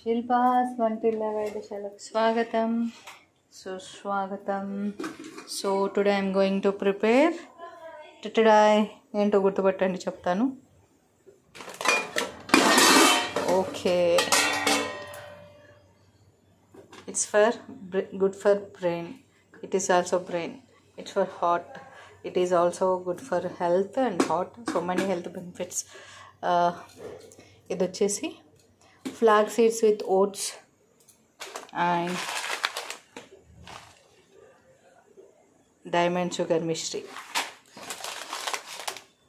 శిల్పాస్ వంటిల్ల వైద్యశాలకు స్వాగతం సుస్వాగతం. So today I'm going to prepare టిటిడాయ్. ఏంటో గుర్తుపట్టండి, చెప్తాను. Okay, it's for good for brain. It is also brain. It's for heart. It is also good for health and heart. So many health benefits. ఇది వచ్చేసి flax seeds with oats and diamond sugar mystery,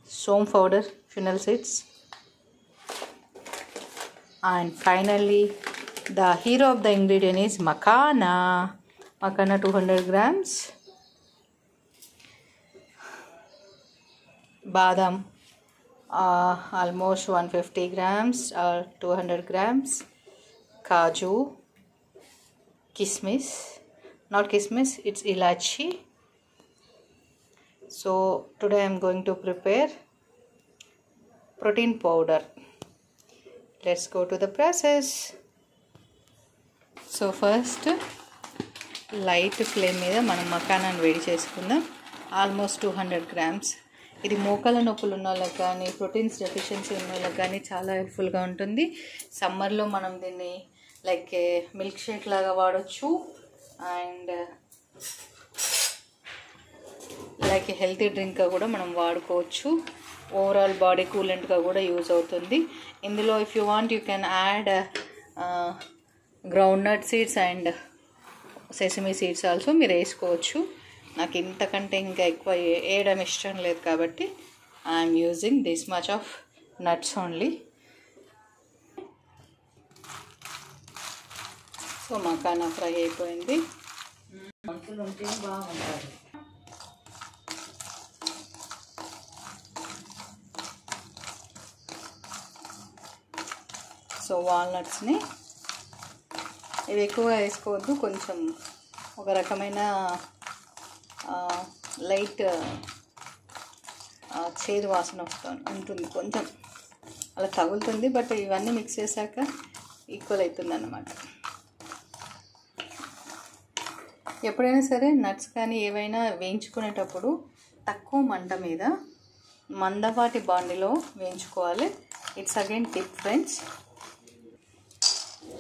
som powder, fennel seeds, and finally the hero of the ingredient is makana. 200 grams, badam almost 150 grams or 200 grams, kaju, kismis, not kismis, it's ilachi. So today I am going to prepare protein powder. Let's go to the process. So first light flame మీద మనం మకానాన్ని వేడి చేసుకుందాం. Almost 200 grams. ఇది మోకాల నొప్పులు ఉన్న వాళ్ళకి కానీ ప్రోటీన్స్ డెఫిషియన్సీ ఉన్న వాళ్ళకి కానీ చాలా హెల్ప్ఫుల్గా ఉంటుంది. సమ్మర్లో మనం దీన్ని లైక్ మిల్క్ షేక్ లాగా వాడచ్చు అండ్ లైక్ హెల్తీ డ్రింక్గా కూడా మనం వాడుకోవచ్చు. ఓవరాల్ బాడీ కూలెంట్గా కూడా యూజ్ అవుతుంది. ఇందులో if you want you can add groundnut seeds and sesame seeds also మీరు వేసుకోవచ్చు. నాకు ఇంతకంటే ఇంకా ఎక్కువ వేయడం ఇష్టం లేదు కాబట్టి I'm using this much of nuts only. So makhana fry అయిపోయింది. సో వాల్నట్స్ని ఇవి ఎక్కువ వేసుకోవద్దు, కొంచెం ఒక రకమైన లైట్ చేదు వాసన ఉంటుంది, కొంచెం అలా తగులుతుంది. బట్ ఇవన్నీ మిక్స్ చేశాక ఈక్వల్ అవుతుంది అన్నమాట. ఎప్పుడైనా సరే నట్స్ కానీ ఏవైనా వేయించుకునేటప్పుడు తక్కువ మంట మీద మందపాటి బాండిలో వేయించుకోవాలి. It's again tip friends.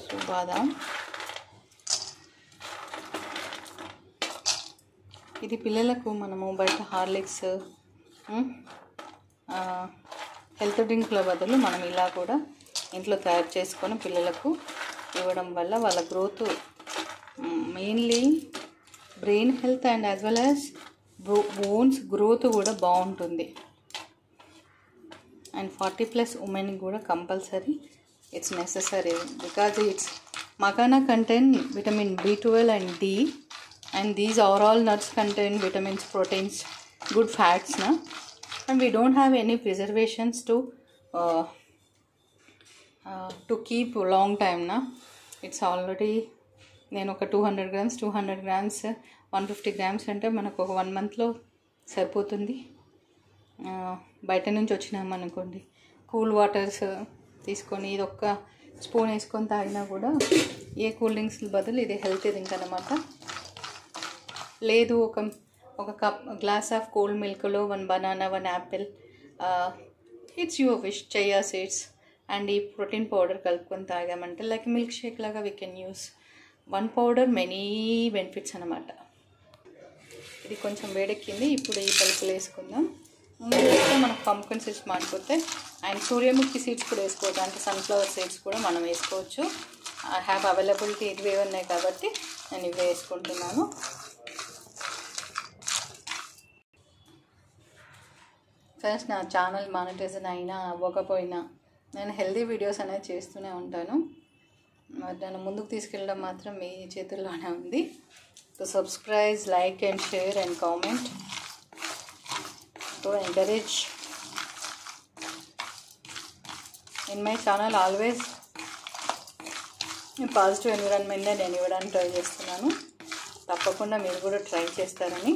So బాదాం ఇది పిల్లలకు మనము బయట హార్లిక్స్ హెల్త్ డ్రింక్ల బదులు మనం ఇలా కూడా ఇంట్లో తయారు చేసుకొని పిల్లలకు ఇవ్వడం వల్ల వాళ్ళ growth, mainly brain health and as well as bones growth కూడా బాగుంటుంది. అండ్ 40+ ఉమెన్ కూడా compulsory it's necessary because it's makana contain vitamin B12 and D, and these are all nuts contain vitamins, proteins, good fats na, and we don't have any preservations to keep long time na. It's already నేను ఒక 200 grams 150 grams అంటే మనకు ఒక 1 monthలో సరిపోతుంది. బయట నుంచి వచ్చినామనుకోండి, cool waters తీసుకొని ఇది ఒక్క స్పూన్ వేసుకొని తాగినా కూడా ఏ కూల్ డ్రింక్స్ బదులు ఇది హెల్తీ డ్రింక్ అనమాట. లేదు ఒక గ్లాస్ ఆఫ్ కోల్డ్ మిల్క్లో 1 banana 1 apple, it's your wish, chia seeds and ఈ ప్రోటీన్ పౌడర్ కలుపుకొని తాగామంటే లైక్ మిల్క్ షేక్ లాగా we can use. 1 powder many benefits అనమాట. ఇది కొంచెం వేడెక్కింది. ఇప్పుడు ఈ పలుకులు వేసుకుందాం. ముందు మనకు పంప్కిన్ సీడ్స్ మాడిపోతే అండ్ సూర్యముఖి సీడ్స్ కూడా వేసుకోవచ్చు, అంటే సన్ఫ్లవర్ సీడ్స్ కూడా మనం వేసుకోవచ్చు. ఐ హ్యావ్ అవైలబిలిటీ ఇవే ఉన్నాయి కాబట్టి నేను ఇవే వేసుకుంటున్నాను. ఫ్రెండ్స్, నా ఛానల్ మానిటైజేషన్ అయినా అవ్వకపోయినా నేను హెల్తీ వీడియోస్ అనేది చేస్తూనే ఉంటాను. మరి నన్ను ముందుకు తీసుకెళ్ళడం మాత్రం మీ చేతుల్లోనే ఉంది. So subscribe, like and share and comment to encourage in my channel. Always positive ఎన్విరాన్మెంట్నే నేను ఇవ్వడానికి ట్రై చేస్తున్నాను. తప్పకుండా మీరు కూడా ట్రై చేస్తారని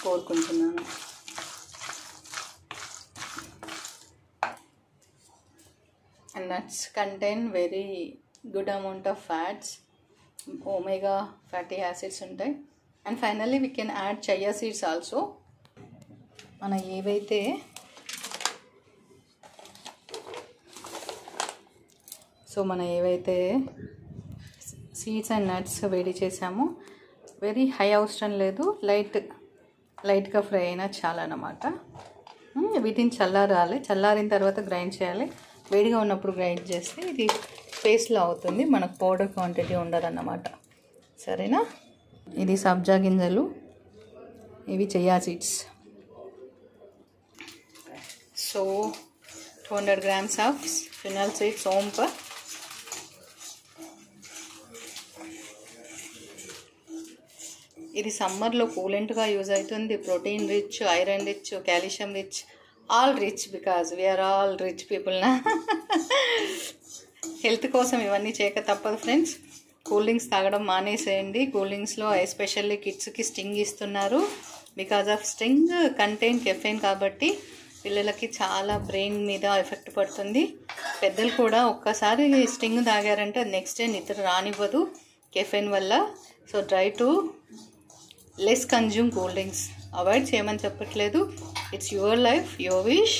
కోరుకుంటున్నాను. And nuts contain very good amount of fats, omega fatty acids ఉంటాయి. And finally we can add chia seeds also. మన ఏవైతే సీడ్స్ అండ్ నట్స్ వేడి చేసామో వెరీ హై అవసరం లేదు, లైట్గా ఫ్రై అయినా చాలా అన్నమాట. వీటిని చల్లారిన తర్వాత గ్రైండ్ చేయాలి. వేడిగా ఉన్నప్పుడు గ్రైండ్ చేస్తే ఇది పేస్ట్లో అవుతుంది, మనకు పౌడర్ క్వాంటిటీ ఉండదన్నమాట. సరేనా? ఇది సబ్జా గింజలు, ఇవి chia seeds. So 200 grams of fennel seeds సోంపు. ఇది సమ్మర్లో కూలెంట్గా యూజ్ అవుతుంది. Protein rich, iron rich, calcium rich, all rich, because we're all rich people నా. హెల్త్ కోసం ఇవన్నీ చేయక తప్పదు ఫ్రెండ్స్. కూల్ డ్రింక్స్ తాగడం మానేసేయండి. కూల్ డ్రింక్స్లో ఎస్పెషల్లీ కిడ్స్కి స్టింగ్ ఇస్తున్నారు. Because of Sting contain caffeine కాబట్టి పిల్లలకి చాలా బ్రెయిన్ మీద ఎఫెక్ట్ పడుతుంది. పెద్దలు కూడా ఒక్కసారి స్టింగ్ తాగారంటే నెక్స్ట్ డే నిద్ర రానివ్వదు కెఫెన్ వల్ల. So try to less consume cool drinks. Avoid చేయమని చెప్పట్లేదు, it's your life, your wish,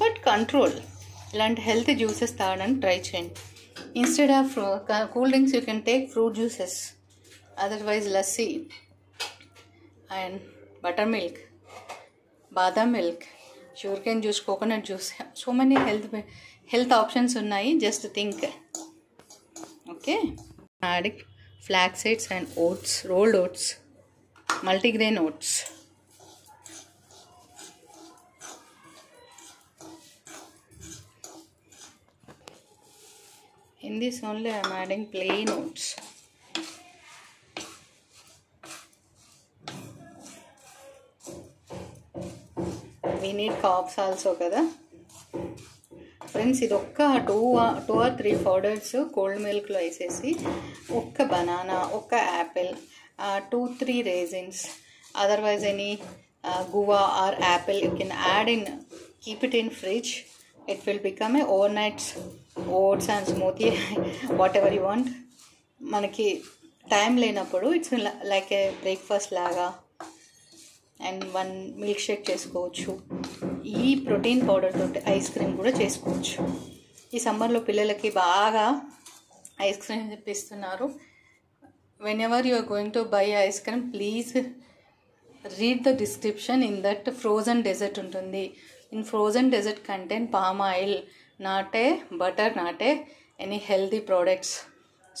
but control. ఇలాంటి హెల్తీ జ్యూసెస్ తాగడానికి ట్రై చేయండి. Instead of cool drinks you can take fruit juices, otherwise lassi and butter milk, badam milk, sugarcane juice, coconut juice. So many health options ఉన్నాయి. Just think. Okay, adding flax seeds and oats, rolled oats, multigrain oats. In this only I am adding plain oats. We need carbs also kada friends. ఇది ఒక్క 2 or 3 powders cold మిల్క్లో వేసేసి, ఒక్క banana, ఒక్క Apple, 2-3 raisins, otherwise any guava or apple you can add in, keep it in fridge. It will become a overnight oats and smoothie whatever you want. మనకి time లేనప్పుడు it's like a breakfast లాగా and 1 milk shake చేసుకోవచ్చు. ఈ protein powder తోటి ice cream కూడా చేసుకోవచ్చు. ఈ సమ్మర్లో పిల్లలకి బాగా ఐస్ క్రీమ్ తెప్పిస్తున్నారు. Whenever you are going to buy ice cream, please read the description. In that frozen dessert ఉంటుంది. In frozen dessert contain palm oil, not a butter, not a any healthy products.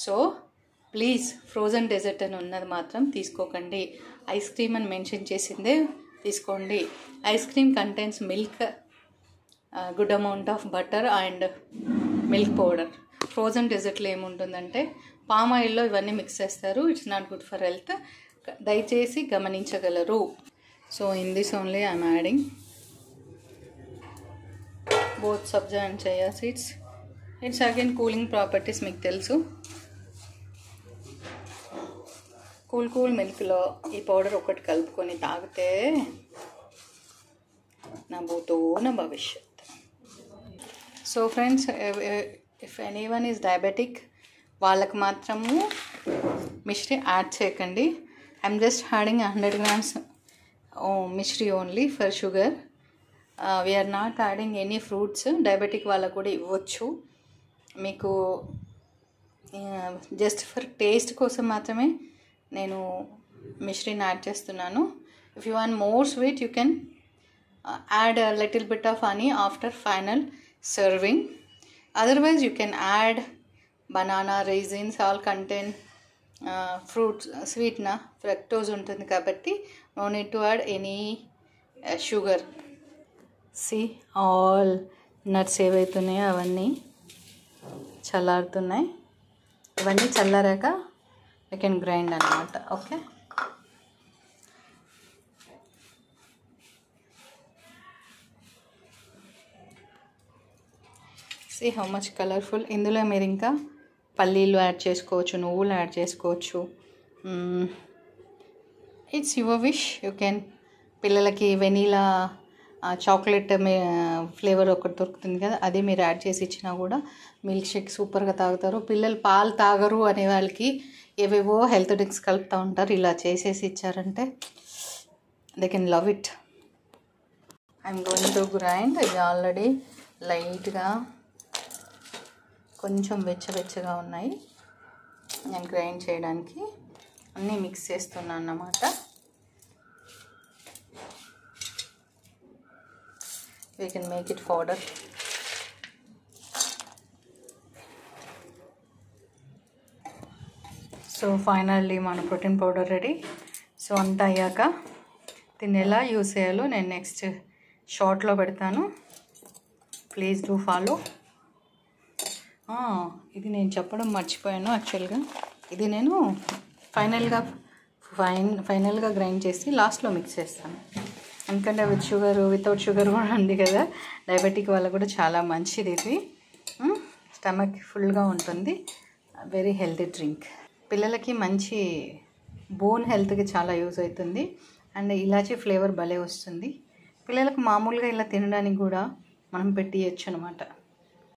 So please frozen dessert అని ఉన్నది మాత్రం తీసుకోకండి. Ice cream అని mention చేసిందే తీసుకోండి. Ice cream contains milk, good amount of butter and milk powder. Frozen డెజర్ట్లో ఏముంటుందంటే palm ఆయిల్లో ఇవన్నీ మిక్స్ చేస్తారు. It's not good for health. దయచేసి గమనించగలరు. So in this only I'm adding both sabja and chia seeds. It's again cooling properties మీకు తెలుసు. Cool మిల్క్లో ఈ పౌడర్ ఒకటి కలుపుకొని తాగితే నా భూతో నా భవిష్యత్. So friends, if anyone is diabetic వాళ్ళకి మాత్రము మిశ్రీ యాడ్ చేయకండి. ఐఎమ్ జస్ట్ యాడింగ్ 100 grams మిశ్రీ only for sugar. We're not adding any fruits. Diabetic వాళ్ళకు కూడా ఇవ్వచ్చు. మీకు జస్ట్ ఫర్ టేస్ట్ కోసం మాత్రమే నేను మిశ్రీని యాడ్ చేస్తున్నాను. If you want more sweet you can add a little bit of honey after final serving. Otherwise you can add banana, raisins, all contain fruits, sweet na fructose ఉంటుంది కాబట్టి no need to add any sugar. See all nuts ఏవైతున్నాయో అవన్నీ చల్లారుతున్నాయి. ఇవన్నీ చల్లారాక we can grind అన్నమాట. Okay, see how much colorful. ఇందులో మీరు ఇంకా పల్లీలు యాడ్ చేసుకోవచ్చు, నువ్వులు యాడ్ చేసుకోవచ్చు. It's your wish. You can పిల్లలకి వెనీలా చాక్లెట్ ఫ్లేవర్ ఒకటి దొరుకుతుంది కదా, అది మీరు యాడ్ చేసి ఇచ్చినా కూడా మిల్క్ షేక్ సూపర్గా తాగుతారు. పిల్లలు పాలు తాగరు అనే వాళ్ళకి ఏవేవో హెల్త్ డ్రింక్స్ కలుపుతూ ఉంటారు, ఇలా చేసేసి ఇచ్చారంటే they can love it. I'm going to grind. ఇది ఆల్రెడీ లైట్గా కొంచెం వెచ్చగా ఉన్నాయి. నేను గ్రైండ్ చేయడానికి అన్నీ మిక్స్ చేస్తున్నాను అన్నమాట. We can make it powder. So finally మన ప్రోటీన్ పౌడర్ రెడీ. సో అంతా అయ్యాక దీన్ని ఎలా యూస్ చేయాలో నేను నెక్స్ట్ షార్ట్లో పెడతాను. Please do follow. ఇది నేను చెప్పడం మర్చిపోయాను యాక్చువల్గా. ఇది నేను ఫైనల్గా గ్రైండ్ చేసి లాస్ట్లో మిక్స్ చేస్తాను. ఎందుకంటే వితౌట్ షుగర్ కూడా ఉంది కదా, డయాబెటిక్ వాళ్ళకు కూడా చాలా మంచిది ఇది. స్టమక్ ఫుల్గా ఉంటుంది. Very healthy drink. పిల్లలకి మంచి బోన్ హెల్త్కి చాలా యూజ్ అవుతుంది. అండ్ ఇలాచీ ఫ్లేవర్ భలే వస్తుంది. పిల్లలకు మామూలుగా ఇలా తినడానికి కూడా మనం పెట్టి ఇవ్వచ్చు అనమాట.